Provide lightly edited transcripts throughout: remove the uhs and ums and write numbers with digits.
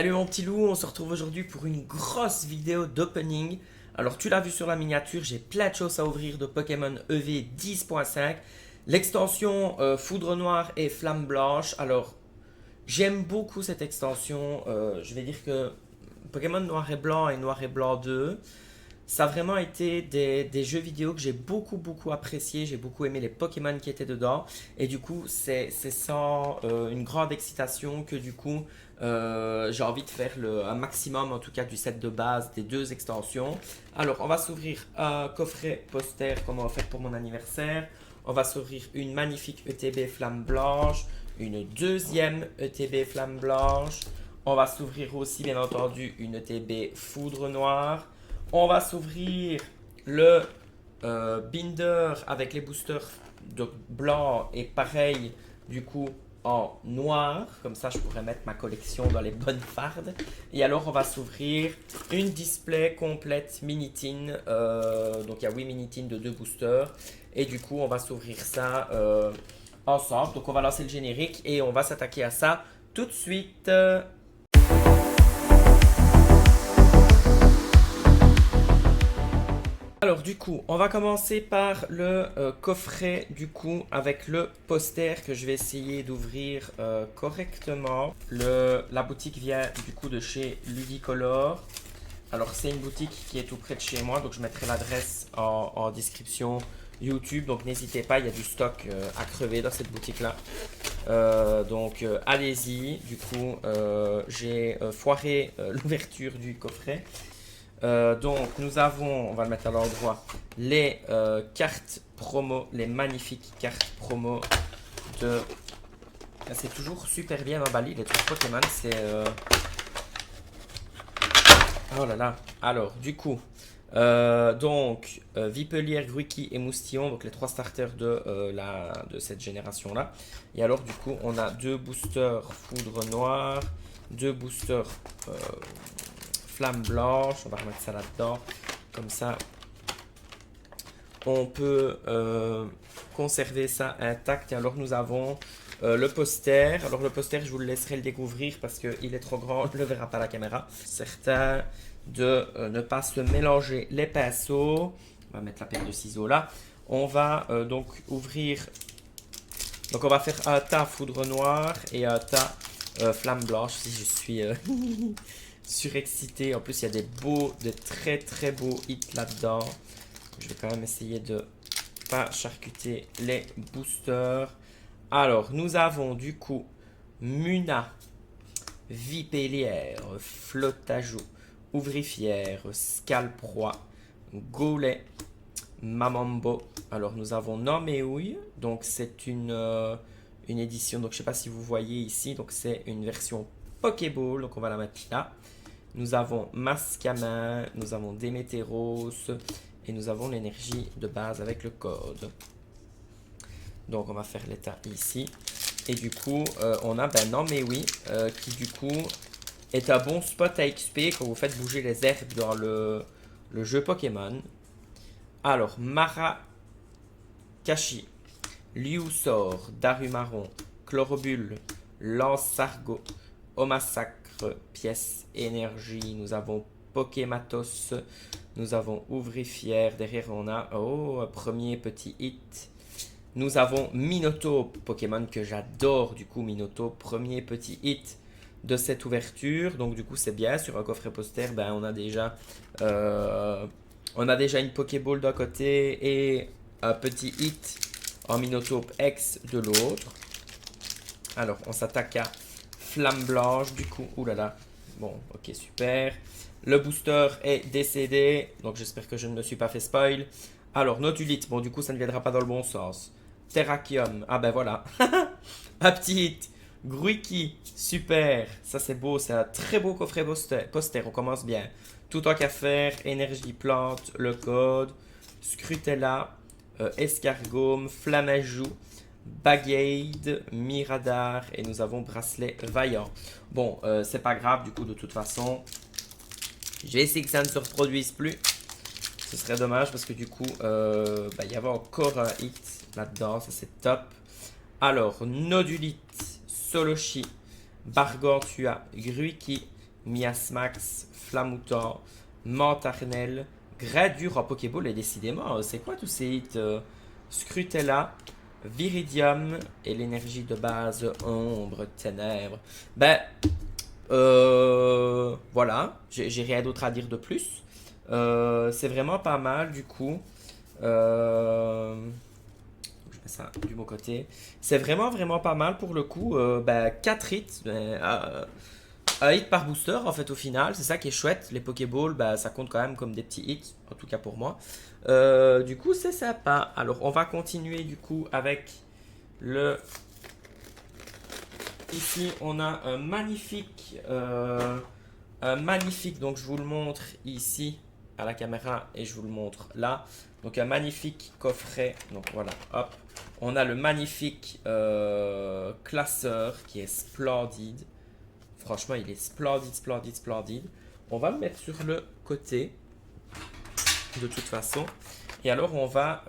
Salut mon petit loup, on se retrouve aujourd'hui pour une grosse vidéo d'opening. Alors tu l'as vu sur la miniature, j'ai plein de choses à ouvrir de Pokémon EV 10.5. L'extension Foudre Noire et Flamme Blanche. Alors j'aime beaucoup cette extension. Je vais dire que Pokémon Noir et Noir et Blanc 2, ça a vraiment été des jeux vidéo que j'ai beaucoup apprécié. J'ai beaucoup aimé les Pokémon qui étaient dedans. Et du coup, c'est sans une grande excitation que du coup, j'ai envie de faire un maximum en tout cas du set de base des deux extensions. Alors, on va s'ouvrir un coffret poster comme on va faire pour mon anniversaire. On va s'ouvrir une magnifique ETB Flamme Blanche, une deuxième ETB Flamme Blanche. On va s'ouvrir aussi bien entendu une ETB Foudre Noire. On va s'ouvrir le binder avec les boosters de blanc et pareil du coup en noir. Comme ça, je pourrais mettre ma collection dans les bonnes fardes. Et alors, on va s'ouvrir une display complète Minitin. Donc, il y a 8 Minitin de 2 boosters. Et du coup, on va s'ouvrir ça ensemble. Donc, on va lancer le générique et on va s'attaquer à ça tout de suite. Alors du coup, on va commencer par le coffret du coup avec le poster que je vais essayer d'ouvrir correctement. La boutique vient du coup de chez Ludicolor. Alors c'est une boutique qui est tout près de chez moi, donc je mettrai l'adresse en description YouTube. Donc n'hésitez pas, il y a du stock à crever dans cette boutique-là. Donc allez-y. Du coup, j'ai foiré l'ouverture du coffret. Donc nous avons, on va le mettre à l'endroit, les cartes promo, les magnifiques cartes promo de... C'est toujours super bien emballé, les trucs Pokémon, c'est... Oh là là. Alors du coup, Vipelier, Gruiki et Moustillon, donc les trois starters de cette génération-là. Et alors du coup, on a deux boosters Foudre Noire, deux boosters... Flamme Blanche, on va remettre ça là-dedans, comme ça on peut conserver ça intact. Et alors nous avons le poster. Alors le poster, je vous le laisserai le découvrir parce qu'il est trop grand, on ne le verra pas à la caméra. Certain de ne pas se mélanger les pinceaux. On va mettre la paire de ciseaux là. On va donc ouvrir, donc on va faire un tas Foudre Noire et un tas Flamme Blanche si je suis... surexcité. En plus, il y a de très beaux hits là-dedans. Je vais quand même essayer de pas charcuter les boosters. Alors, nous avons du coup Muna, Vipélière, Flottajoux, Ouvrifière, Scalproie, Gaulet, Mamambo. Alors, nous avons Noméouille. Donc, c'est une édition. Donc, je sais pas si vous voyez ici. Donc, c'est une version Pokéball. Donc, on va la mettre là. Nous avons Mascamin, nous avons Démétéros et nous avons l'énergie de base avec le code. Donc on va faire l'état ici. Et du coup, on a non mais oui, qui du coup est un bon spot à XP quand vous faites bouger les herbes dans le jeu Pokémon. Alors, Marakashi, Liusor, Darumaron, Chlorobule, Lance-Sargot, Omassac, pièce énergie, nous avons Pokématos, nous avons Ouvrifière, derrière on a un premier petit hit, nous avons Minotaur, Pokémon que j'adore du coup. Minotaur, premier petit hit de cette ouverture, donc du coup c'est bien. Sur un coffret poster, ben, on a déjà une Pokéball d'un côté et un petit hit en Minotaur X de l'autre. Alors on s'attaque à Flamme Blanche du coup. Ouh là là. Bon, ok, super. Le booster est décédé, donc j'espère que je ne me suis pas fait spoil. Alors, Nodulite, bon du coup ça ne viendra pas dans le bon sens. Terrakium, ah ben voilà. Un petit hit. Gruiki, super. Ça c'est beau, c'est un très beau coffret poster, on commence bien. Tout en qu'à faire, énergie plante, le code, Scrutella, Escargome, Flamajou, Bagade, Miradar et nous avons Bracelet Vaillant. Bon, c'est pas grave du coup de toute façon. J'ai essayé que ça ne se reproduise plus. Ce serait dommage parce que du coup, il y avait encore un hit là-dedans, ça c'est top. Alors, Nodulite, Solochi, Bargantua, Gruiki, Miasmax, Flamoutant, Mantarnel, Gradure en Pokéball. Et décidément, c'est quoi tous ces hits Scrutella, Viridium et l'énergie de base Ombre, Ténèbres. Ben, voilà, j'ai rien d'autre à dire de plus. C'est vraiment pas mal du coup. Je mets ça du bon côté. C'est vraiment pas mal pour le coup. 4 hits. Un hit par booster en fait au final. C'est ça qui est chouette. Les Pokéballs, ça compte quand même comme des petits hits. En tout cas pour moi. Du coup c'est sympa. Alors on va continuer du coup avec le... Ici on a un magnifique, donc je vous le montre ici à la caméra et je vous le montre là. Donc un magnifique coffret. Donc voilà, hop. On a le magnifique classeur qui est splendide. Franchement, il est splendide. On va le mettre sur le côté de toute façon. Et alors on va...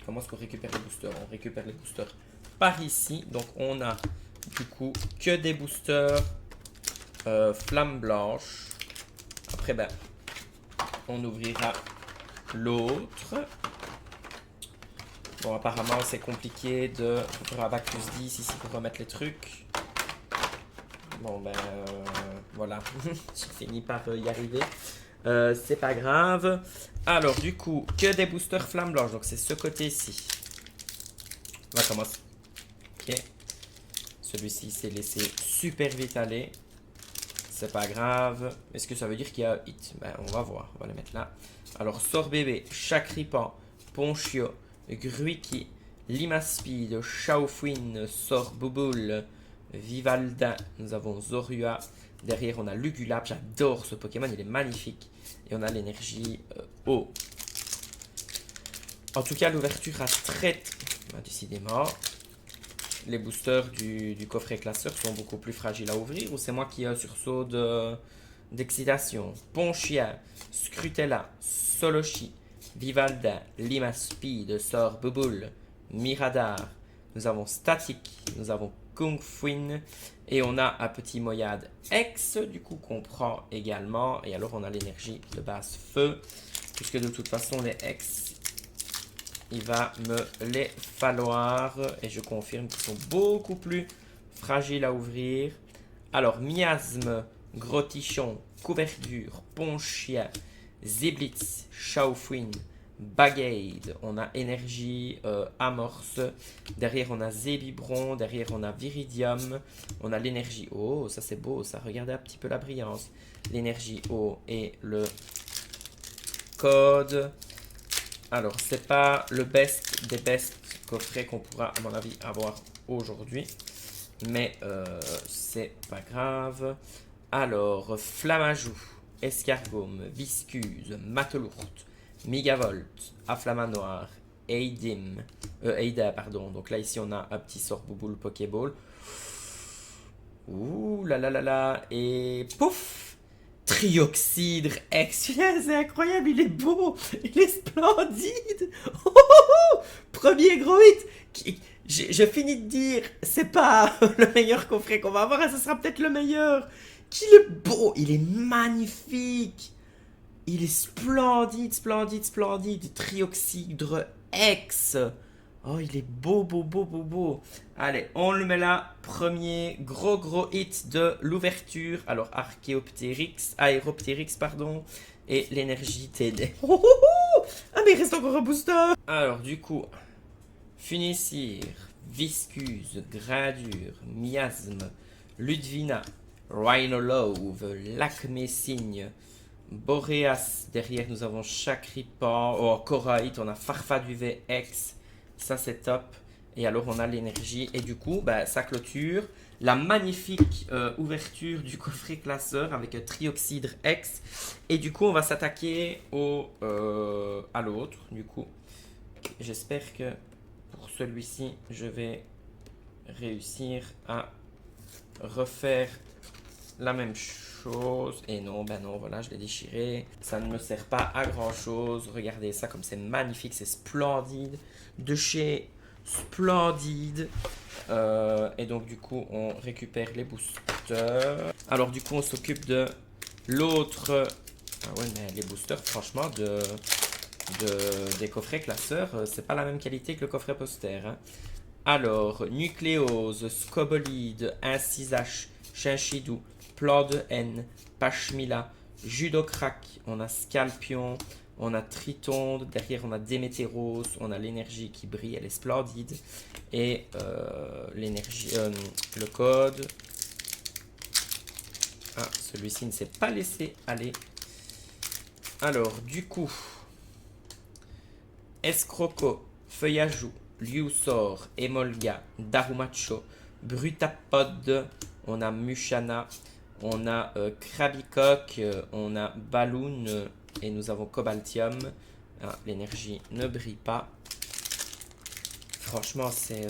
comment est-ce qu'on récupère les boosters? On récupère les boosters par ici. Donc on a du coup que des boosters flamme blanche. Après on ouvrira l'autre. Bon, apparemment c'est compliqué de ouvrir un bac plus 10 ici pour remettre les trucs. Bon voilà, j'ai fini par y arriver. C'est pas grave. Alors du coup, que des boosters flamme blanche. Donc c'est ce côté-ci. On va commencer. Ok. Celui-ci s'est laissé super vite aller. C'est pas grave. Est-ce que ça veut dire qu'il y a un hit? On va voir. On va le mettre là. Alors, Sorbébé, Chakripan, Ponchio, Gruiki, Limaspeed, Chaofuin, Sorbouboule, Vivalda. Nous avons Zorua. Derrière, on a Lugulap. J'adore ce Pokémon. Il est magnifique. Et on a l'énergie eau. En tout cas, l'ouverture a très... décidément... Les boosters du coffret classeur sont beaucoup plus fragiles à ouvrir ou c'est moi qui ai un sursaut d'excitation? Ponchia, Scrutella, Solochi, Vivalda, Limaspeed, Sorbouboule, Miradar. Nous avons Static, nous avons Kung Fuin et on a un petit Moyade X du coup qu'on prend également. Et alors on a l'énergie de base feu puisque de toute façon les X il va me les falloir et je confirme qu'ils sont beaucoup plus fragiles à ouvrir. Alors, Miasme, Grottichon, Couverture, Ponchia, Ziblitz, Chaofuin, Bagade. On a Énergie, Amorce. Derrière, on a Zébibron. Derrière, on a Viridium. On a l'énergie eau. Ça, c'est beau, ça. Regardez un petit peu la brillance. L'énergie eau et le code. Alors, c'est pas le best des best coffrets qu'on pourra, à mon avis, avoir aujourd'hui. Mais c'est pas grave. Alors, Flamajou, Escargome, Viscuse, Matelourte, Migavolt, Afflamanoir, Eida, pardon. Donc là, ici, on a un petit Sorbouboule Pokéball. Ouh là là là là. Et pouf! Trioxydre X, c'est incroyable, il est beau, il est splendide. Oh, oh, oh. Premier gros hit. Je finis de dire, c'est pas le meilleur coffret qu'on va avoir, ça sera peut-être le meilleur. Qu'il est beau, il est magnifique. Il est splendide. Trioxydre X. Oh, il est beau. Allez, on le met là. Premier gros hit de l'ouverture. Alors, Aéroptérix, pardon. Et l'énergie TD. Oh, oh, oh. Ah, mais il reste encore un booster. Alors, du coup, Funessir, Viscuse, Gradure, Miasme, Ludvina, Rhinolove, Lacmessigne, Boreas. Derrière, nous avons Chakripan. Oh, Coraït, on a Farfaduvet X. Ça, c'est top. Et alors, on a l'énergie. Et du coup, ça clôture la magnifique ouverture du coffret classeur avec un Trioxydre X. Et du coup, on va s'attaquer à l'autre. Du coup, j'espère que pour celui-ci, je vais réussir à refaire la même chose. Et non, non, voilà, je l'ai déchiré. Ça ne me sert pas à grand chose. Regardez ça comme c'est magnifique, c'est splendide. De chez Splendide. Et donc, du coup, on récupère les boosters. boosters. Alors du coup, on s'occupe de l'autre... Ah ouais, mais les boosters, franchement, des coffrets classeurs, c'est pas la même qualité que le coffret poster. Hein. Alors, Nucléose, Scobolide, 1-6H, Chinchidou, Plan de N, Pashmila, Judocrack, on a Scalpion, on a Tritonde, derrière on a Démétéros, on a l'énergie qui brille, elle est splendide, et l'énergie, le code. Ah, celui-ci ne s'est pas laissé aller. Alors, du coup, Escroco, Feuillajou, Liusor, Emolga, Darumacho, Brutapod, on a Mushana, on a Krabikok, on a Balloon et nous avons Cobaltium. Ah, l'énergie ne brille pas. Franchement, c'est...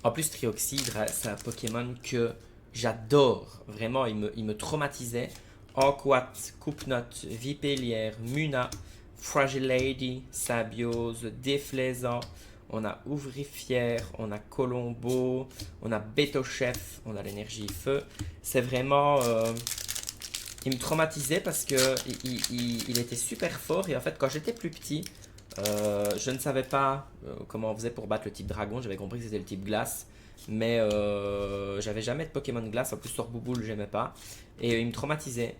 En plus, Trioxydre, c'est un Pokémon que j'adore. Vraiment, il me traumatisait. Anquat, Coupe-Note, Vipélière, Muna, Fragile Lady, Sabiose, Déflaisant, on a Ouvrifière, on a Colombo, on a Béto-Chef, on a l'énergie feu. C'est vraiment... il me traumatisait parce que il était super fort et en fait quand j'étais plus petit, je ne savais pas comment on faisait pour battre le type dragon, j'avais compris que c'était le type glace. Mais j'avais jamais de Pokémon glace, en plus sur Bouboule j'aimais pas. Et il me traumatisait.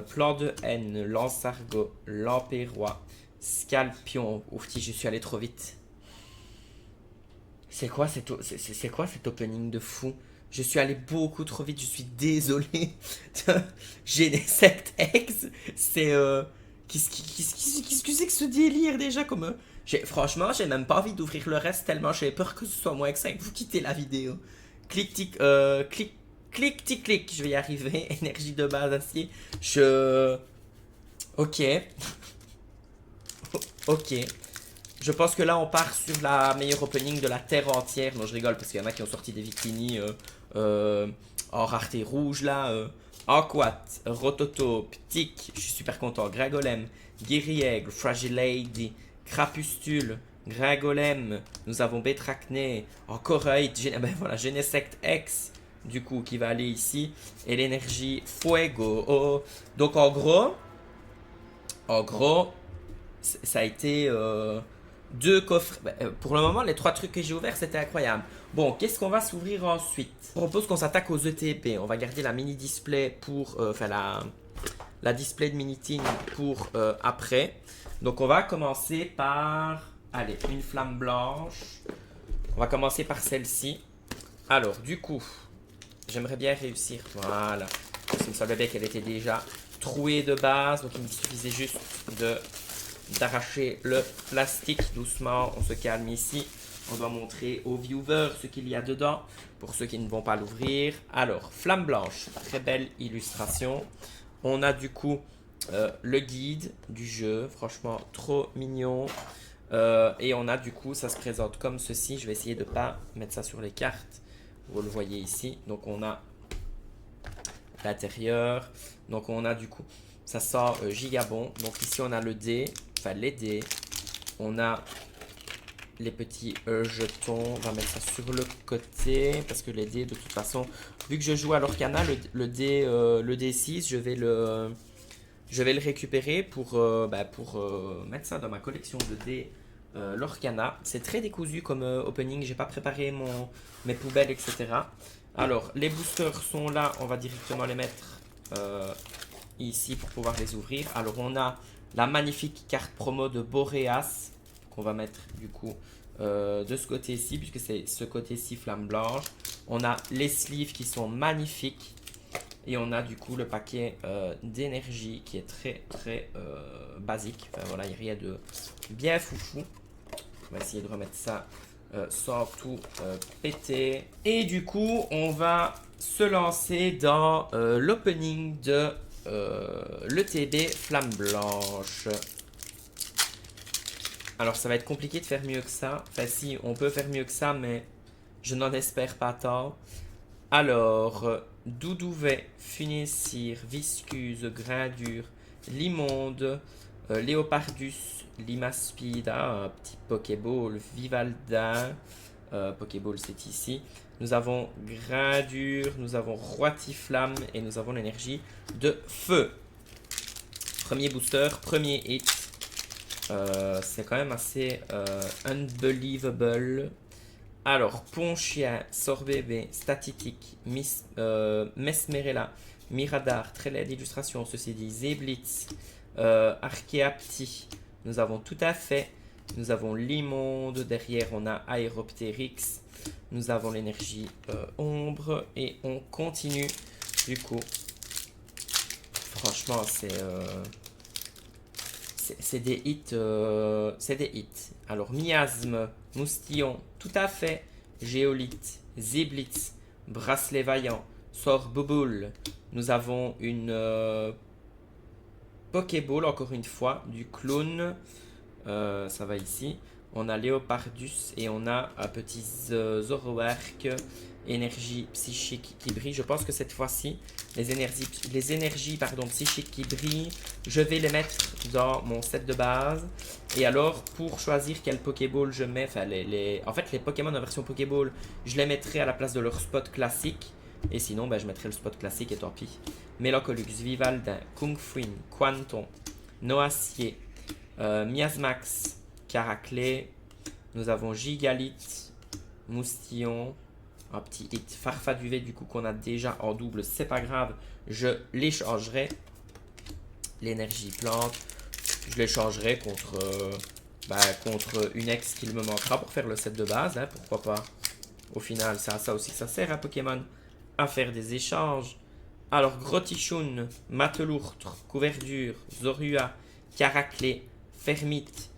Plan de haine, Lance-Argot, Lampérois, Scalpion. Ouf, je suis allé trop vite. C'est quoi cet opening de fou? Je suis allé beaucoup trop vite, je suis désolé. Genesect X, c'est... Qu'est-ce que c'est que ce délire déjà comme... Franchement, j'ai même pas envie d'ouvrir le reste tellement j'ai peur que ce soit moins que ça et que vous quittez la vidéo. Clic, tic, clic, tic, clic. Je vais y arriver. Énergie de base, acier. Ok. Ok. Je pense que là, on part sur la meilleure opening de la Terre entière. Non, je rigole parce qu'il y en a qui ont sorti des Victini en rareté rouge, là. Aquat, Rototo, Tic, je suis super content. Gragolem, Guerriègle, Fragile Lady, Crapustule, Gragolem. Nous avons Betracné, Corate, ben voilà, Genesect X, du coup, qui va aller ici. Et l'énergie Fuego. Oh. Donc, en gros, ça a été... deux coffres. Pour le moment, les 3 trucs que j'ai ouverts, c'était incroyable. Bon, qu'est-ce qu'on va s'ouvrir ensuite? Je propose qu'on s'attaque aux ETP. On va garder la mini display pour... Enfin, la display de Miniting pour après. Donc, on va commencer par... Allez, une flamme blanche. On va commencer par celle-ci. Alors, du coup, j'aimerais bien réussir. Voilà. Il me semblait bien qu'elle était déjà trouée de base. Donc, il me suffisait juste d'arracher le plastique doucement. On se calme ici. On doit montrer aux viewers ce qu'il y a dedans pour ceux qui ne vont pas l'ouvrir. Alors, flamme blanche, très belle illustration. On a du coup le guide du jeu, franchement trop mignon. Et on a du coup, ça se présente comme ceci. Je vais essayer de ne pas mettre ça sur les cartes. Vous le voyez ici. Donc on a l'intérieur. Donc on a du coup, ça sort gigabon. Donc ici on a le dé. Enfin les dés, on a les petits jetons, on va mettre ça sur le côté parce que les dés de toute façon, vu que je joue à l'Orcana, le D6, je vais le récupérer pour mettre ça dans ma collection de dés l'Orcana. C'est très décousu comme opening, j'ai pas préparé mes poubelles, etc. Alors les boosters sont là, on va directement les mettre ici pour pouvoir les ouvrir. Alors on a la magnifique carte promo de Boreas qu'on va mettre du coup de ce côté-ci puisque c'est ce côté-ci flamme blanche. On a les sleeves qui sont magnifiques et on a du coup le paquet d'énergie qui est très très basique. Enfin voilà, il n'y a rien de bien foufou. On va essayer de remettre ça sans tout péter. Et du coup, on va se lancer dans l'opening de l'ETB Flamme Blanche. Alors, ça va être compliqué de faire mieux que ça. Enfin, si, on peut faire mieux que ça, mais je n'en espère pas tant. Alors, Doudouvet, Funessire, Viscuse, Grindure, Limonde, Léopardus, Limaspida, un petit Pokéball, Vivaldin, Pokéball, c'est ici. Nous avons Gradure, nous avons Roitiflamme et nous avons l'énergie de feu. Premier booster, premier hit. C'est quand même assez unbelievable. Alors, Ponchia, Sorbébé, Static, Mesmerella, Miradar, très laide illustration, ceci dit, Zeblitz, Archeapti, nous avons tout à fait, nous avons l'immonde, derrière on a Aeroptérix, nous avons l'énergie ombre et on continue du coup. Franchement, c'est des hits, Alors, Miasme, Moustillon, tout à fait, Géolite, Ziblitz, Bracelet Vaillant, Sorboboule. Nous avons une Pokéball, encore une fois, du clone. Ça va ici. On a Léopardus et on a un petit Zoroark, énergie psychique qui brille. Je pense que cette fois-ci, les énergies psychiques qui brillent, je vais les mettre dans mon set de base. Et alors, pour choisir quel Pokéball je mets, en fait, les Pokémon en version Pokéball, je les mettrai à la place de leur spot classique. Et sinon, je mettrai le spot classique et tant pis. Mélancolux, Vivaldin, Kungfuin, Quanton, Noacier, Miasmax, Caraclé. Nous avons Gigalith, Moustillon, un petit hit Farfaduvet du coup qu'on a déjà en double, c'est pas grave, je l'échangerai. L'énergie plante, je l'échangerai contre une ex qu'il me manquera pour faire le set de base, hein, pourquoi pas. Au final, c'est à ça aussi que ça sert à Pokémon, à faire des échanges. Alors, Grottichun, Matelourtre, Couverture, Zorua, Caraclé, Fermite,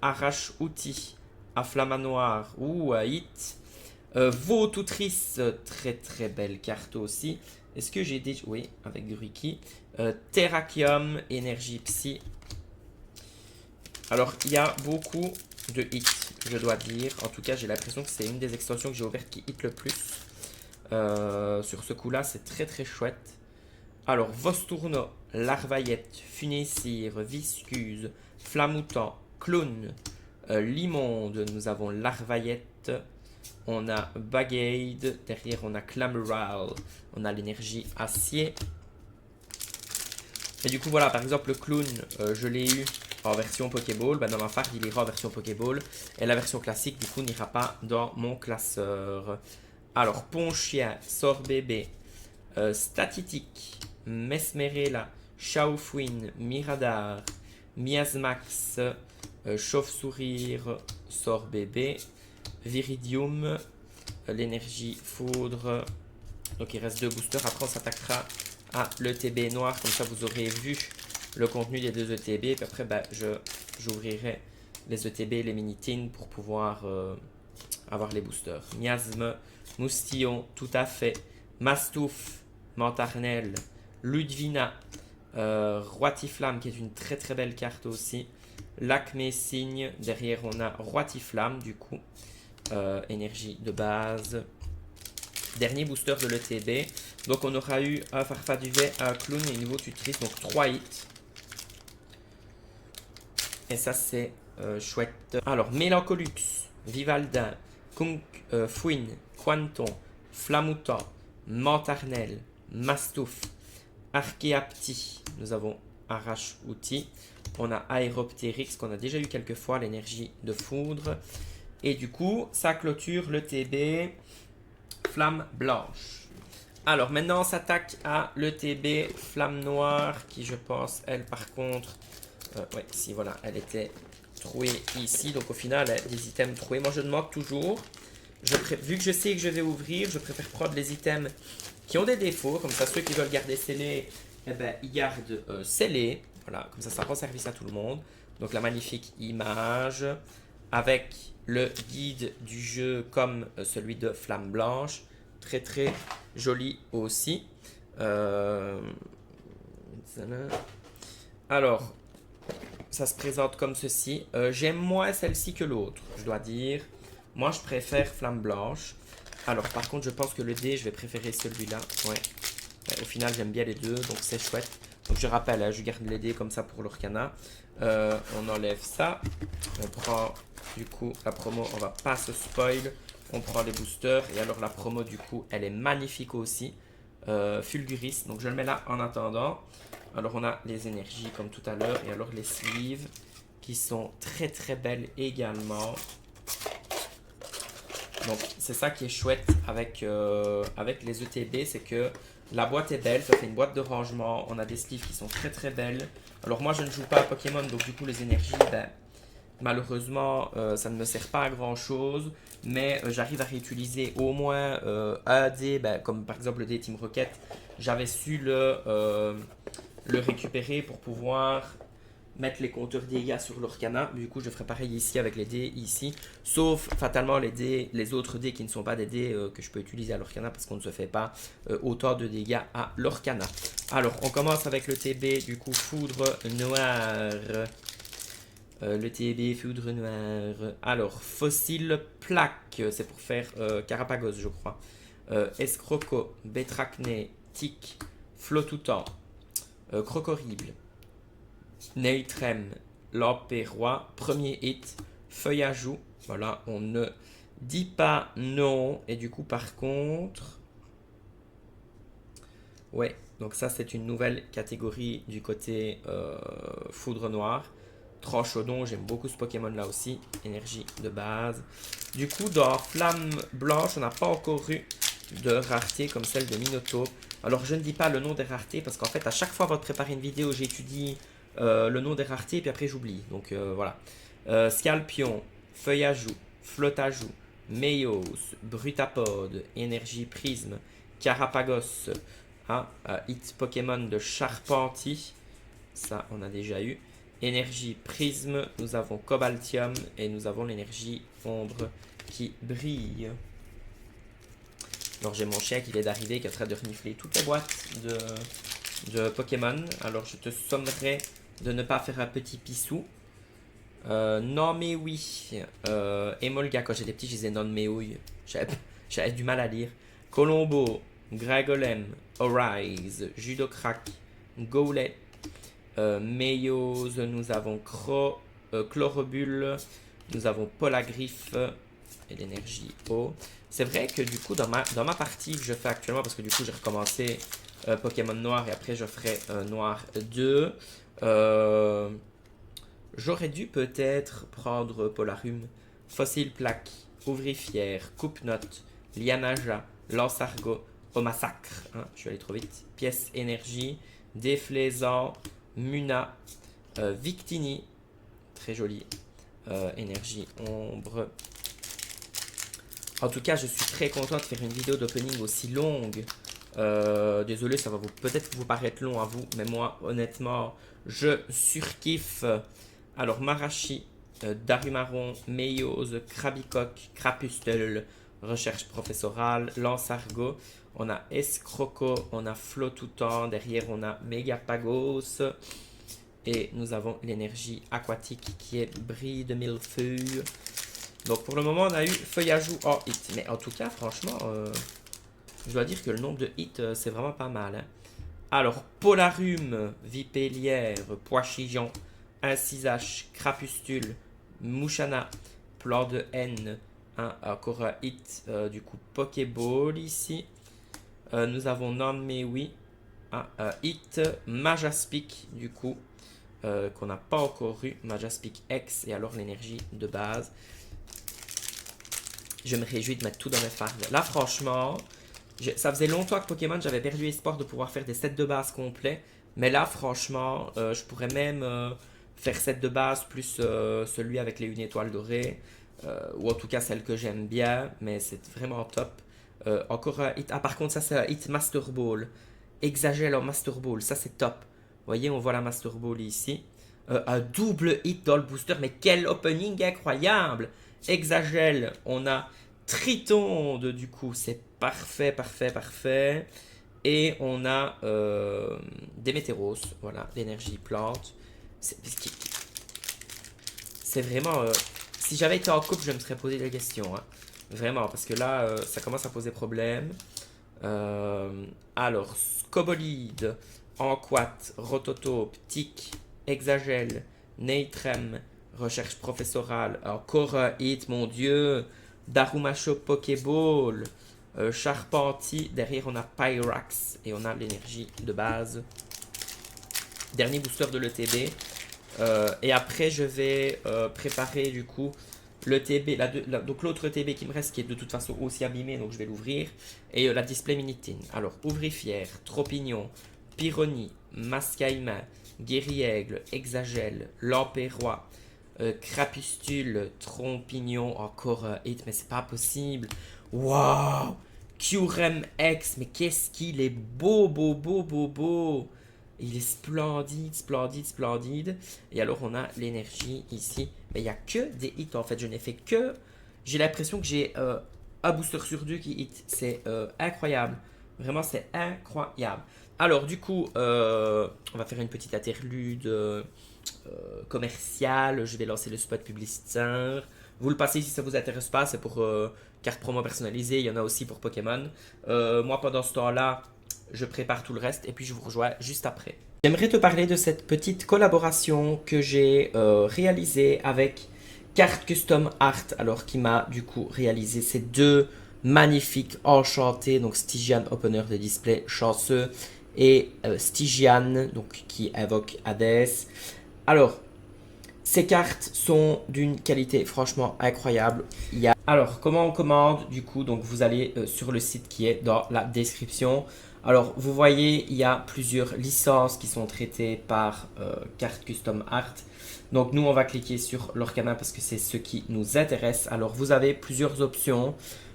Arrache-Outil, Afflamanoir ou Hit. Vautoutris, très très belle carte aussi. Est-ce que j'ai des... Oui, avec Gruiki. Terrakium, énergie psy. Alors, il y a beaucoup de hits, je dois dire. En tout cas, j'ai l'impression que c'est une des extensions que j'ai ouvertes qui hit le plus. Sur ce coup-là, c'est très très chouette. Alors, Vostourno, Larvaillette, Funécire, Viscuse, Flamoutant, Clown, Limonde. Nous avons Larvaillette. On a Bagade, derrière on a Clamural, on a l'énergie acier. Et du coup voilà, par exemple le clown, je l'ai eu en version Pokéball, dans ma farde il ira en version Pokéball. Et la version classique du coup n'ira pas dans mon classeur. Alors Ponchia, Sorbébé, Statitic, Mesmerella, Chaoufouine, Miradar, Miasmax, Chauve-sourire, Sorbébé, Viridium, l'énergie foudre. Donc il reste 2 boosters. Après on s'attaquera à l'ETB noir. Comme ça vous aurez vu le contenu des 2 ETB. Puis après j'ouvrirai les ETB et les mini-tins pour pouvoir avoir les boosters. Miasme, Moustillon, tout à fait. Mastouf, Mantarnel, Ludvina, Roitiflamme qui est une très très belle carte aussi. Lacmé Cygne, derrière on a Roitiflamme du coup. Énergie de base. Dernier booster de l'ETB. Donc on aura eu un Farfaduvet, un Clown et une Vautoutris. Donc 3 hits. Et ça c'est chouette. Alors Mélancolux, Vivaldin, Kungfuin, Quanton, Flamoutant, Mantarnel, Mastouf, Archeapti. Nous avons Arrache-Outil. On a Aeroptérix qu'on a déjà eu quelques fois, l'énergie de foudre. Et du coup, ça clôture le TB Flamme Blanche. Alors maintenant, on s'attaque à l'ETB Flamme Noire qui, je pense, elle par contre... ouais, si voilà, elle était trouée ici. Donc au final, elle a des items troués. Moi, je me moque toujours. Vu que je sais que je vais ouvrir, je préfère prendre les items qui ont des défauts. Comme ça, ceux qui veulent garder scellés, ils gardent scellés. Voilà, comme ça rend service à tout le monde. Donc la magnifique image avec le guide du jeu comme celui de Flamme Blanche. Très très joli aussi. Alors, ça se présente comme ceci. J'aime moins celle-ci que l'autre, je dois dire. Moi, je préfère Flamme Blanche. Alors, par contre, je pense que le dé, je vais préférer celui-là. Ouais. Au final, j'aime bien les deux, donc c'est chouette. Donc, je rappelle, hein, je garde les dés comme ça pour l'Orcana. On enlève ça. On prend, du coup, la promo. On va pas se spoil. on prend les boosters. Et alors la promo du coup, elle est magnifique aussi. Fulguris, donc je le mets là en attendant. Alors on a les énergies comme tout à l'heure. Et alors les sleeves qui sont très très belles également. Donc c'est ça qui est chouette avec les ETB, c'est que la boîte est belle, ça fait une boîte de rangement, on a des sleeves qui sont très très belles. Alors moi je ne joue pas à Pokémon, donc du coup les énergies, ben, malheureusement ça ne me sert pas à grand chose, mais j'arrive à réutiliser au moins un dé, ben, comme par exemple le dé Team Rocket, j'avais su le récupérer pour pouvoir mettre les compteurs dégâts sur l'Orcana. Du coup, je ferai pareil ici avec les dés ici. Sauf fatalement les autres dés qui ne sont pas des dés que je peux utiliser à l'Orcana parce qu'on ne se fait pas autant de dégâts à l'Orcana. Alors, on commence avec le TB, du coup, Foudre Noire. Le TB, Foudre Noire. Alors, Fossile Plaque, c'est pour faire Carapagos, je crois. Escroco, Bétracné, Tic, Flotoutant, Crocorrible. Neitrem, l'Empérois, premier hit, Feuillajou. Voilà, on ne dit pas non. Et du coup, par contre, ouais, donc ça c'est une nouvelle catégorie du côté Foudre Noire. Tranchodon, j'aime beaucoup ce Pokémon là aussi. Énergie de base. Du coup, dans Flamme Blanche, on n'a pas encore eu de rareté comme celle de Minotaur. Alors, je ne dis pas le nom des raretés parce qu'en fait, à chaque fois avant de préparer une vidéo, j'étudie le nom des raretés, puis après j'oublie. Donc voilà. Scalpion, Feuillajou, Flottajou, Meios, Brutapode, Énergie Prisme, Carapagos, Hit Pokémon de Charpentier. Ça, on a déjà eu. Énergie Prisme, nous avons Cobaltium et nous avons l'énergie Ombre qui brille. Alors j'ai mon chien qui vient d'arriver qui est en train de renifler toutes les boîtes de Pokémon. Alors je te sommerai de ne pas faire un petit pissou. Non mais oui. Emolga, quand j'étais petit, je disais non mais oui. J'avais du mal à lire. Colombo, Gragolem, Arise, Judocrack, Goulet, Meios, nous avons Chlorobule, nous avons Polagriffe et l'énergie eau. C'est vrai que du coup dans ma partie que je fais actuellement, parce que du coup j'ai recommencé Pokémon Noir et après je ferai Noir 2. J'aurais dû peut-être prendre Polarum, Fossile Plaque, Ouvrifière, Coupe-Note, Lianaja, Lance-Argot, au massacre. Hein, je suis allé trop vite. Pièce énergie, Déflaisant, Muna, Victini, très joli. Énergie ombre. En tout cas, je suis très content de faire une vidéo d'opening aussi longue. Désolé, ça va peut-être vous paraître long à vous, mais moi, honnêtement, je surkiffe. Alors, Marachi, Darumaron, Meiose, Krabicoque, Crapustel, Recherche professorale, Lance-Argot. On a Escroco, on a Flotoutant, derrière on a Megapagos. Et nous avons l'énergie aquatique qui est Brille de Millefeuille. Donc pour le moment on a eu Feuillajou en hit. Mais en tout cas franchement, je dois dire que le nombre de hits c'est vraiment pas mal. Hein. Alors Polarum, Vipélière, Poichillon, Incisage, Crapustule, Mouchana, Plan de haine. Hein, encore un hit du coup Pokéball ici. Nous avons Nanmewi, un hit Majaspic du coup. Qu'on n'a pas encore eu, Majaspic X et alors l'énergie de base. Je me réjouis de mettre tout dans mes fardes. Là franchement, ça faisait longtemps que Pokémon j'avais perdu espoir de pouvoir faire des sets de base complets. Mais là franchement, je pourrais même faire set de base plus celui avec les 1 étoile dorée. Ou en tout cas celle que j'aime bien, mais c'est vraiment top. Encore un hit, par contre ça c'est un hit Master Ball. Exagère en Master Ball, ça c'est top. Vous voyez, on voit la Master Ball ici. Un double hit dans le booster. Mais quel opening incroyable! Exagèle. On a Tritonde, du coup. C'est parfait, parfait, parfait. Et on a Démétéros. Voilà, l'énergie plante. C'est vraiment... si j'avais été en couple, je me serais posé des questions. Hein. Vraiment, parce que là, ça commence à poser problème. Alors, Scobolide... Enquat, Rototope, Tic, Exagel, Neitrem, Recherche professorale, encore un hit, mon dieu. Darumasho Pokéball, Charpentier. Derrière, on a Pyrax et on a l'énergie de base. Dernier booster de l'ETB. Et après, je vais préparer du coup le TB, donc l'autre TB qui me reste, qui est de toute façon aussi abîmé, donc je vais l'ouvrir. Et la display Minitin. Alors, Ouvrifière, Tropignon, Pyronie, Mascaïma, Guéri-Aigle, Exagel, Lampérois, Crapustule, Trompignon, encore hit, mais c'est pas possible. Waouh! Curem X, mais qu'est-ce qu'il est beau, beau, beau, beau, beau! Il est splendide, splendide, splendide. Et alors, on a l'énergie ici. Mais il n'y a que des hits, en fait. Je n'ai fait que... J'ai l'impression que j'ai un booster sur deux qui hit. C'est incroyable. Vraiment, c'est incroyable. Alors, du coup, on va faire une petite interlude commerciale. Je vais lancer le spot publicitaire. Vous le passez si ça vous intéresse pas. C'est pour carte promo personnalisée. Il y en a aussi pour Pokémon. Moi, pendant ce temps-là, je prépare tout le reste et puis je vous rejoins juste après. J'aimerais te parler de cette petite collaboration que j'ai réalisée avec Carte Custom Art, alors qui m'a du coup réalisé ces deux magnifiques enchantés, donc Stygian Opener de display chanceux et Stygian, donc qui invoque Hades. Alors, ces cartes sont d'une qualité franchement incroyable. Alors, comment on commande? Du coup, donc vous allez sur le site qui est dans la description. Alors, vous voyez, il y a plusieurs licences qui sont traitées par Carte Custom Art. Donc, nous, on va cliquer sur l'Orcana parce que c'est ce qui nous intéresse. Alors, vous avez plusieurs options.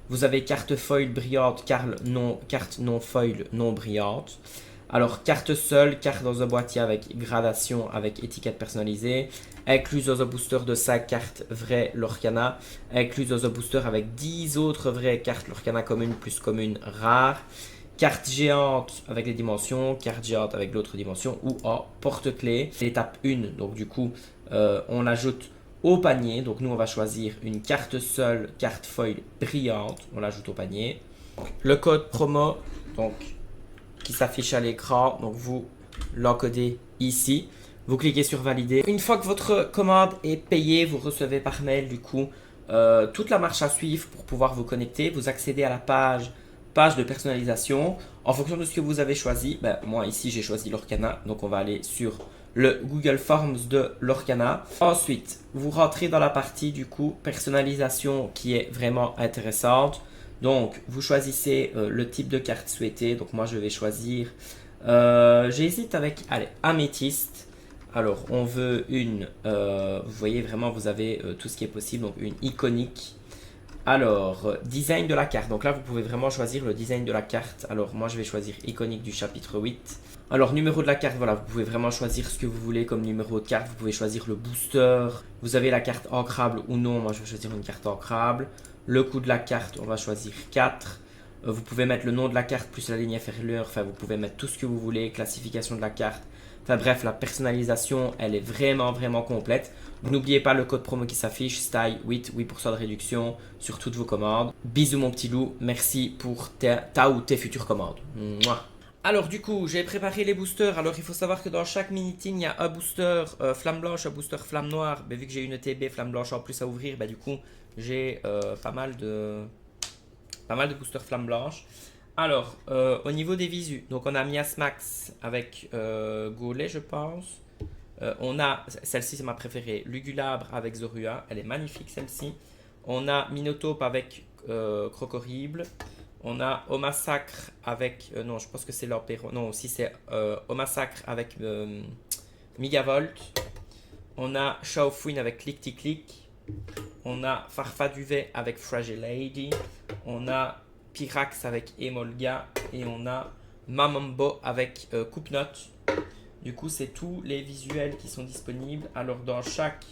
Vous avez carte foil brillante, carte non foil non brillante. Alors, carte seule, carte dans un boîtier avec gradation, avec étiquette personnalisée, incluse dans un booster de 5 cartes vraies Lorcana, incluse dans un booster avec 10 autres vraies cartes Lorcana communes plus communes rares, carte géante avec les dimensions, carte géante avec l'autre dimension ou en porte-clés. L'étape 1, donc du coup, on ajoute au panier. Donc nous, on va choisir une carte seule, carte foil brillante, on l'ajoute au panier. Le code promo, donc qui s'affiche à l'écran. Donc vous l'encodez ici. Vous cliquez sur valider. Une fois que votre commande est payée, vous recevez par mail du coup toute la marche à suivre pour pouvoir vous connecter. Vous accédez à la page de personnalisation. En fonction de ce que vous avez choisi, moi ici j'ai choisi l'Orcana. Donc on va aller sur le Google Forms de l'Orcana. Ensuite, vous rentrez dans la partie du coup personnalisation qui est vraiment intéressante. Donc, vous choisissez le type de carte souhaitée. Donc, moi, je vais choisir... j'hésite avec, allez, améthyste. Alors, on veut une... vous voyez, vraiment, vous avez tout ce qui est possible. Donc, une iconique. Alors, design de la carte. Donc là, vous pouvez vraiment choisir le design de la carte. Alors, moi, je vais choisir iconique du chapitre 8. Alors, numéro de la carte, voilà, vous pouvez vraiment choisir ce que vous voulez comme numéro de carte. Vous pouvez choisir le booster. Vous avez la carte ancrable ou non. Moi, je vais choisir une carte ancrable. Le coût de la carte, on va choisir 4. Vous pouvez mettre le nom de la carte plus la ligne inférieure. Enfin, vous pouvez mettre tout ce que vous voulez. Classification de la carte. Enfin bref, la personnalisation, elle est vraiment, vraiment complète. N'oubliez pas le code promo qui s'affiche, Style 8, 8% de réduction sur toutes vos commandes. Bisous mon petit loup, merci pour ta ou tes futures commandes. Mouah. Alors du coup, j'ai préparé les boosters. Alors il faut savoir que dans chaque mini-tin, il y a un booster flamme blanche, un booster flamme noire. Mais vu que j'ai une TB flamme blanche en plus à ouvrir, du coup, j'ai pas mal de boosters flamme blanche. Alors, au niveau des visus, donc on a Miasmax avec Gaulet, je pense. On a, celle-ci c'est ma préférée, Lugulabre avec Zorua, elle est magnifique celle-ci. On a Minotape avec Crocorible. On a Omasacre avec, non je pense que c'est l'Empéro, non aussi c'est Omasacre avec Migavolt. On a Shaofuin avec Click-Tic-Click. On a Farfaduvet avec Fragile Lady. On a Pyrax avec Emolga. Et on a Mamambo avec Coupe-Note. Du coup, c'est tous les visuels qui sont disponibles. Alors, dans chaque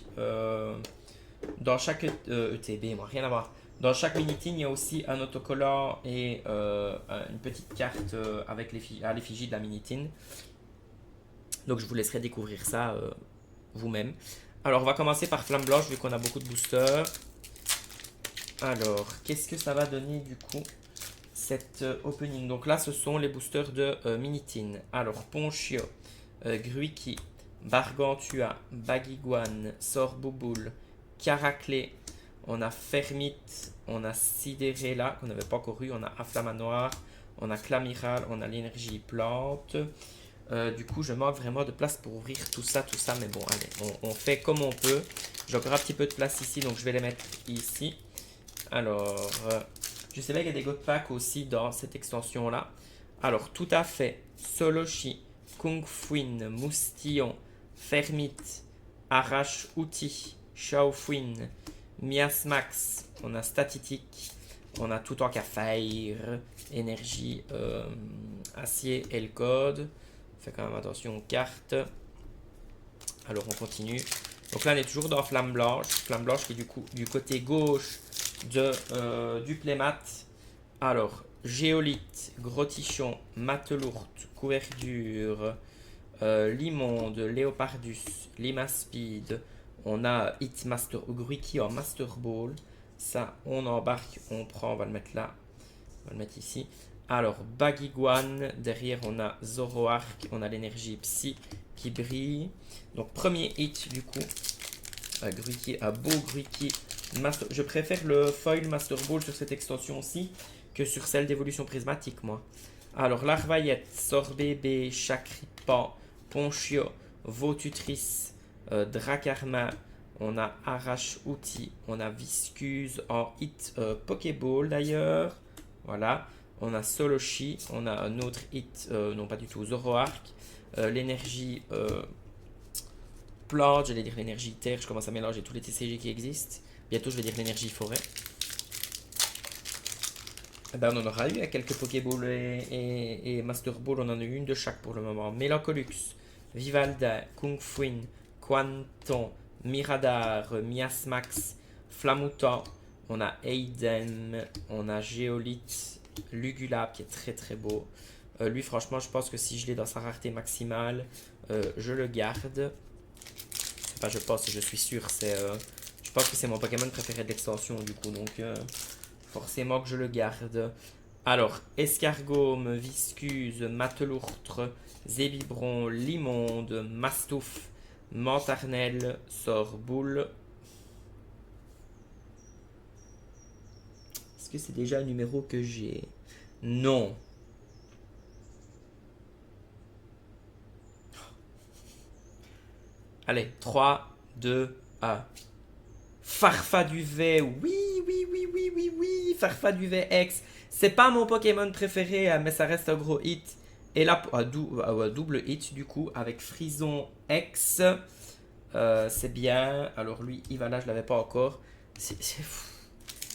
ETB, moi, rien à voir. Dans chaque mini-tin, il y a aussi un autocollant et une petite carte avec à l'effigie de la mini-tin. Donc, je vous laisserai découvrir ça vous-même. Alors, on va commencer par Flamme Blanche, vu qu'on a beaucoup de boosters. Alors, qu'est-ce que ça va donner, du coup, cette opening? Donc là, ce sont les boosters de Minitin. Alors, Ponchio, Gruiki, Bargantua, Baguiguane, Sorbouboule, Caraclé. on a Fermite, on a Sidérella, qu'on n'avait pas encore eu, on a Afflamanoir, on a Clamiral, on a l'énergie plante. Du coup, je manque vraiment de place pour ouvrir tout ça, mais bon, allez, on fait comme on peut. J'ai encore un petit peu de place ici, donc je vais les mettre ici. Alors, je sais bien qu'il y a des God Pack aussi dans cette extension-là. Alors, tout à fait, Soloshi, Kung Fuin, Moustillon, Fermite, Arrache Outil, Shaofuin, Miasmax, on a Statitique, on a tout en cas Fire, Énergie, Acier et le code. Fait quand même attention aux cartes. Alors on continue. Donc là on est toujours dans Flamme Blanche qui est du coup du côté gauche du playmat. Alors Géolite, Grottichon, Matelourte, Couverdure, Limonde, Léopardus, Limaspide. On a Hitmaster Ugruiki en Master Ball. Ça on embarque, on prend, on va le mettre là. On va le mettre ici. Alors, Bagiguan, derrière on a Zoroark, on a l'énergie Psy qui brille. Donc, premier hit du coup. Gruiki, beau Gruiki. Je préfère le foil Master Ball sur cette extension-ci que sur celle d'évolution prismatique, moi. Alors, Larvaillette, Sorbébé, Chakripan, Ponchio, Vaututrice, Dracarma. On a Arrache Outil, on a Viscuse en hit Pokéball d'ailleurs. Voilà. On a Soloshi, on a un autre hit, non pas du tout, Zoroark, l'énergie plante, j'allais dire l'énergie terre, je commence à mélanger tous les TCG qui existent. Bientôt je vais dire l'énergie forêt. Eh ben, on en aura eu à quelques Pokéball et Master Ball, on en a eu une de chaque pour le moment. Mélancolux, Vivalda, Kung Fuin, Quanton, Miradar, Miasmax, Flamoutant, on a Aiden, on a Géolite, Lugulap qui est très très beau. Lui franchement je pense que si je l'ai dans sa rareté maximale, je le garde. Enfin je pense, je suis sûr, je pense que c'est mon Pokémon préféré de l'extension du coup, donc forcément que je le garde. Alors, Escargome, Viscuse, Matelourtre, Zébibron, Limonde, Mastouf, Mantarnel, Sorboule. Est-ce que c'est déjà un numéro que j'ai? Non. Allez, 3, 2, 1. Farfaduvet, oui. Farfaduvet X. C'est pas mon Pokémon préféré, mais ça reste un gros hit. Et là, double hit du coup, avec Frison X. C'est bien. Alors lui, Ivala, je l'avais pas encore. C'est fou.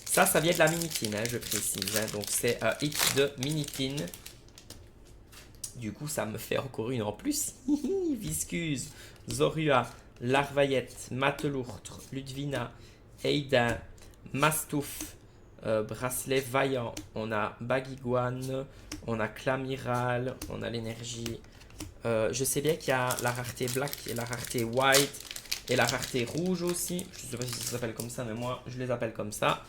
Ça vient de la Minitine, je précise. Donc c'est un hit de Minitine. Du coup, ça me fait encore une en plus. Viscuse, Zorua, Larvaillette, Matelourtre, Ludvina, Aiden, Mastouf, Bracelet Vaillant. On a Bagiguan, on a Clamiral, on a l'énergie. Je sais bien qu'il y a la rareté black et la rareté white et la rareté rouge aussi. Je ne sais pas si ça s'appelle comme ça, mais moi je les appelle comme ça.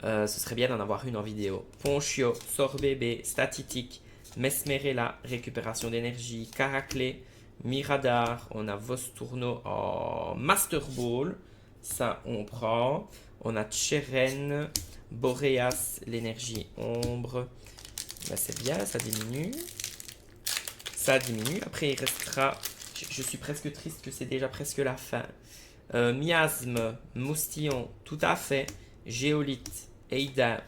Ce serait bien d'en avoir une en vidéo. Ponchio, Sorbébé, Statitique, Mesmerella, récupération d'énergie, Caraclé, Miradar, on a Vostourno en Master Ball, ça on prend. On a Cheren, Boreas, l'énergie ombre, ben, c'est bien, ça diminue. Ça diminue, après il restera, je suis presque triste que c'est déjà presque la fin. Miasme, Moustillon, tout à fait, Géolite, Aida,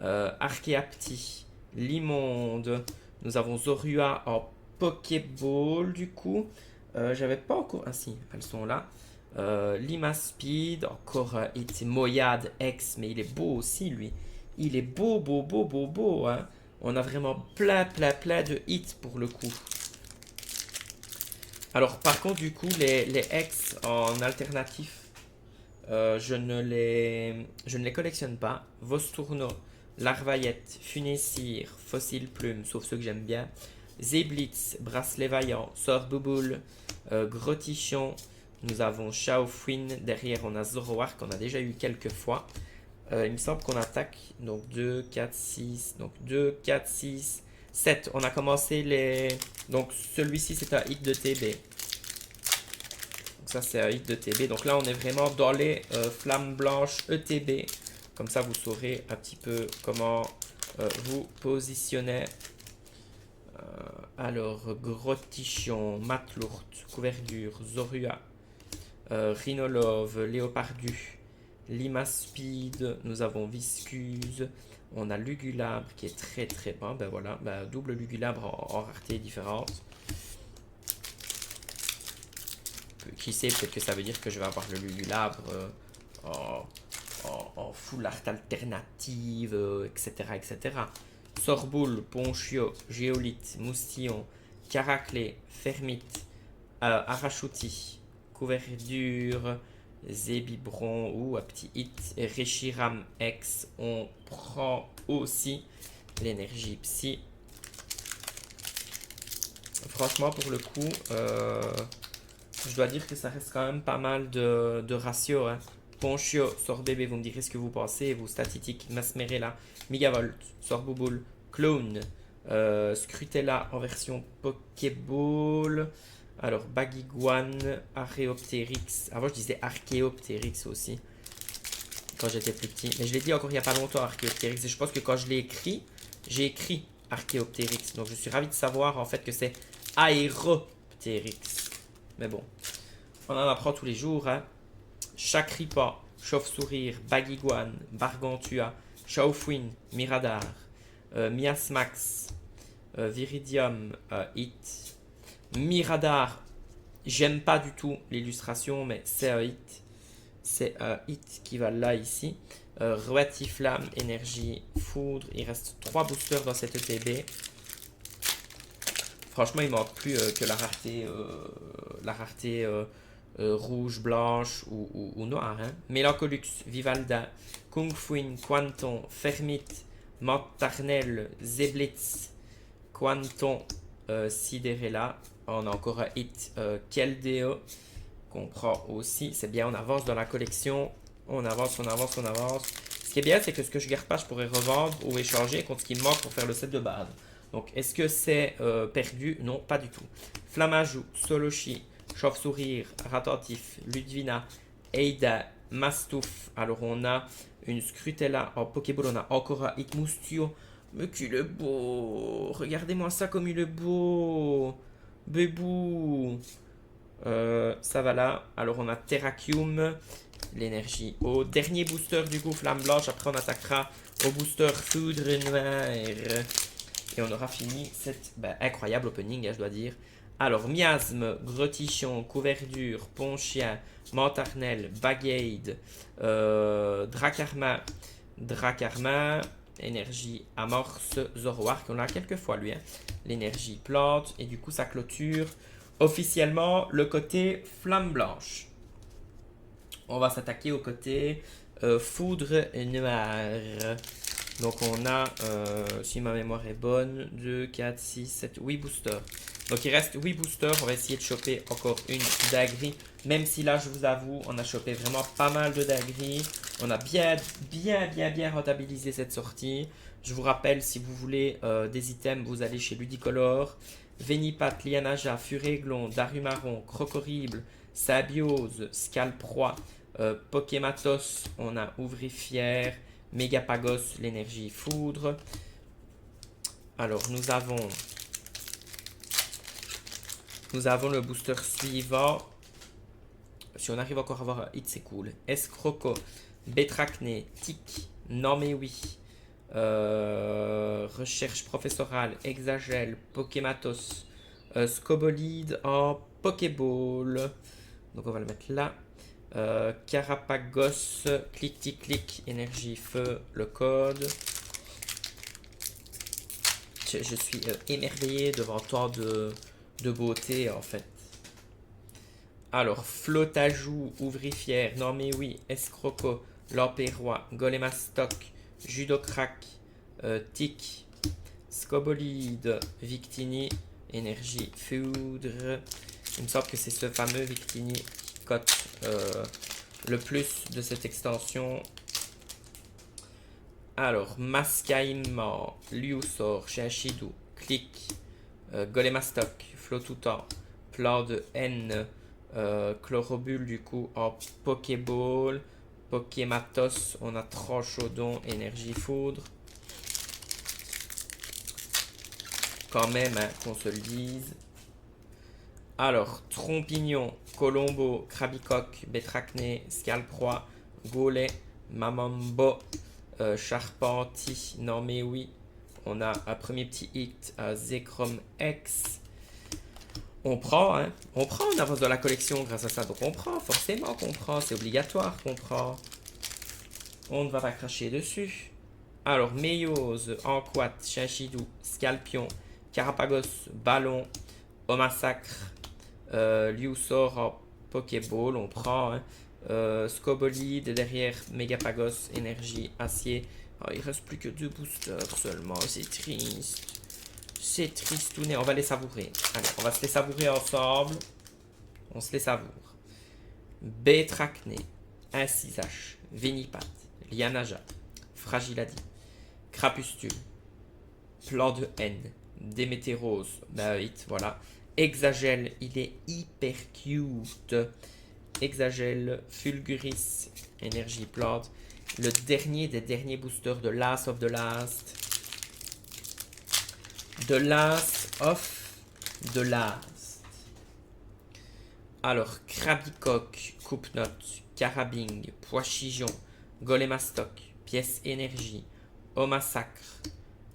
Archéapti, Limonde. Nous avons Zorua en Pokéball du coup. J'avais pas encore... Ah si, elles sont là. Limaspide, encore un hit. Moyade X, mais il est beau aussi lui. Il est beau. Hein. On a vraiment plein de hits pour le coup. Alors par contre du coup les X en alternatif, je ne les collectionne pas. Vostourno, Larvaillette, Funessir, Fossile Plume, sauf ceux que j'aime bien. Zéblitz, Bracelet Vaillant, Sorbouboule, Grottichon. Nous avons Shaofuin. Derrière, on a Zoroark, qu'on a déjà eu quelques fois. Il me semble qu'on attaque. Donc 2, 4, 6. Donc 2, 4, 6, 7. On a commencé les... Donc celui-ci, c'est un hit de TB. Donc Ça, c'est un hit de TB. Donc là, on est vraiment dans les flammes blanches ETB. Comme ça, vous saurez un petit peu comment vous positionner. Alors, Grottichon, Matlourt, Couverture, Zorua, Rhinolove, Léopardu, Limaspeed, nous avons Viscuse, on a Lugulabre qui est très très bon. Ben voilà, ben, double Lugulabre en rareté différente. Qui sait, peut-être que ça veut dire que je vais avoir le Lugulabre en full art alternative, etc. etc. Sorboule, Ponchio, Géolite, Moustillon, Caraclé, Fermite, Arachouti, Couverture, Zébibron ou un petit hit, Reshiram X. On prend aussi l'énergie Psy. Franchement, pour le coup, je dois dire que ça reste quand même pas mal de ratio. Hein. Ponchio, Sorbébé, vous me direz ce que vous pensez. Vous, Statitique, Masmerella, Megavolt, Sorbouboule, Clone, Scrutella en version Pokéball. Alors, Baguiguane, Archaeopteryx. Avant, je disais Archaeopteryx aussi, quand j'étais plus petit. Mais je l'ai dit encore il n'y a pas longtemps, Archaeopteryx. Et je pense que quand je l'ai écrit, j'ai écrit Archaeopteryx. Donc, je suis ravi de savoir en fait que c'est Aéropteryx. Mais bon, on en apprend tous les jours. Hein. Chakripa, Chauve-Sourire, Baguiguane, Bargantua, Chaufouine, Miradar, Miasmax, Viridium, Hit. Miradar, j'aime pas du tout l'illustration, mais c'est un hit. C'est un hit qui va là, ici. Flamme, Énergie, Foudre. Il reste 3 boosters dans cette ETB. Franchement, il manque plus que la rareté rouge, blanche ou noire. Hein. Mélancolux, Vivalda, Kung Fuin, Quanton, Fermite, Montarnel, Zeblitz, Quanton, Siderella. On a encore un hit Keldeo qu'on prend aussi. C'est bien, on avance dans la collection. On avance, on avance, on avance. Ce qui est bien, c'est que ce que je garde pas, je pourrais revendre ou échanger contre ce qui me manque pour faire le set de base. Donc, est-ce que c'est perdu? Non, pas du tout. Flamajou, Solochi, Chauve-Sourire, Ratentif, Ludvina, Eida, Mastouf. Alors, on a une Scrutella en Pokéball. On a encore un Hitmoustio. Mais qu'il est beau! Regardez-moi ça comme il est beau! Bébou! Ça va là. Alors, on a Terrakium, l'énergie au dernier booster du coup, Flamme Blanche. Après, on attaquera au booster Foudre Noire. Et on aura fini cette incroyable opening, je dois dire. Alors, Miasme, Grottichon, Couverture, Ponchien, Montarnel, Bagade, Dracarma, Énergie Amorce, Zoroark. On l'a quelques fois lui. Hein. L'énergie Plante. Et du coup, ça clôture officiellement le côté Flamme Blanche. On va s'attaquer au côté Foudre Noire. Donc on a, si ma mémoire est bonne, 2, 4, 6, 7, 8 boosters. Donc il reste 8 boosters. On va essayer de choper encore une dinguerie. Même si là, je vous avoue, on a chopé vraiment pas mal de dingueries. On a bien rentabilisé cette sortie. Je vous rappelle, si vous voulez des items, vous allez chez Ludicolor. Venipat, Lianaja, Furéglon, Darumaron, Crocorible, Sabiose, Scalproie, Pokématos. On a Ouvrifière. Megapagos, l'énergie foudre. Alors, nous avons le booster suivant. Si on arrive encore à avoir un hit, c'est cool. Escroco, Bétracné, Tic, non mais oui. Recherche professorale, Exagel, Pokématos, Scobolide en Pokéball. Donc, on va le mettre là. Carapagos, clic, énergie feu, le code. Je suis émerveillé devant tant de beauté en fait. Alors, Flotajou, Ouvrifière, non mais oui, Escroco, Lampérois, Golemastok, Judocrac, Tic, Scobolide, Victini, énergie foudre. Il me semble que c'est ce fameux Victini qui cote le plus de cette extension. Alors, Mascaïman, Liusor, Shiashidou, Click, Golemastok, Flotutan, Plan de N, Chlorobule du coup en Pokéball. Pokématos, on a Tranchodon, Énergie Foudre. Quand même, hein, qu'on se le dise. Alors, Trompignon, Colombo, Crabicoque, Bétracné, Scalproie, Gaulet, Mamambo, Charpenti, non mais oui. On a un premier petit hit à Zekrom X. On prend, hein. On prend en avance de la collection grâce à ça. Donc on prend, forcément qu'on prend. C'est obligatoire qu'on prend. On ne va pas cracher dessus. Alors, Meiose, Anquat, Chinchidou, Scalpion, Carapagos, Ballon, Omasacre, Liusor en Pokéball, on prend. Hein. Scobolide, derrière Megapagos, Énergie, Acier. Oh, il reste plus que 2 boosters seulement, c'est triste. C'est tristounet, on va les savourer. Allez, on va se les savourer ensemble. On se les savoure. Bétracné, Incisage, Vénipat, Lianaja, Fragiladi, Crapustule, Plan de haine, Démétéros, bah hit, voilà. Exagel, il est hyper cute. Exagel, Fulguris, Énergie Plante. Le dernier des derniers boosters de Last of the Last. The Last of the Last. Alors, Crabicoque, Coupe-Note, Carabing, Pois-Chigeon, Golémastoc, Pièce Énergie, Omasacre.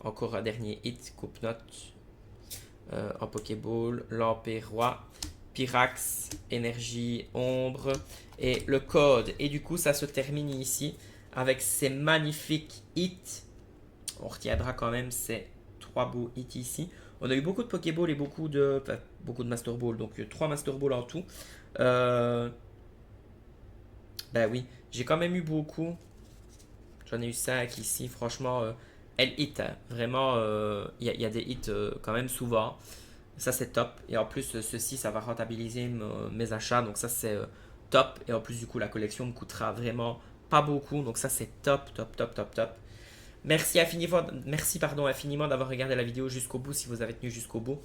Encore un dernier hit, Coupe-Note. En Pokéball, Lampérois, Pyrax, Énergie, Ombre et le code. Et du coup, ça se termine ici avec ces magnifiques hits. On retiendra quand même ces 3 beaux hits ici. On a eu beaucoup de Pokéball et beaucoup de Master Ball. Donc 3 Master Ball en tout. Ben oui, j'ai quand même eu beaucoup. J'en ai eu 5 ici. Franchement, elle hit. Hein. Vraiment, il y a des hits quand même souvent. Ça, c'est top. Et en plus, ceci, ça va rentabiliser mes achats. Donc ça, c'est top. Et en plus, du coup, la collection me coûtera vraiment pas beaucoup. Donc ça, c'est top, top, top, top, top. Merci infiniment d'avoir regardé la vidéo jusqu'au bout si vous avez tenu jusqu'au bout.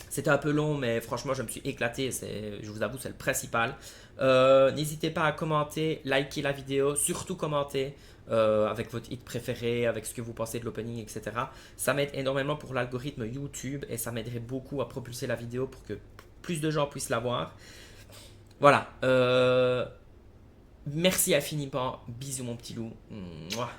C'était un peu long, mais franchement, je me suis éclaté. Je vous avoue, c'est le principal. N'hésitez pas à commenter, liker la vidéo, surtout commenter avec votre hit préféré, avec ce que vous pensez de l'opening, etc. Ça m'aide énormément pour l'algorithme YouTube et ça m'aiderait beaucoup à propulser la vidéo pour que plus de gens puissent la voir. Voilà. Merci infiniment. Bisous, mon petit loup. Mouah.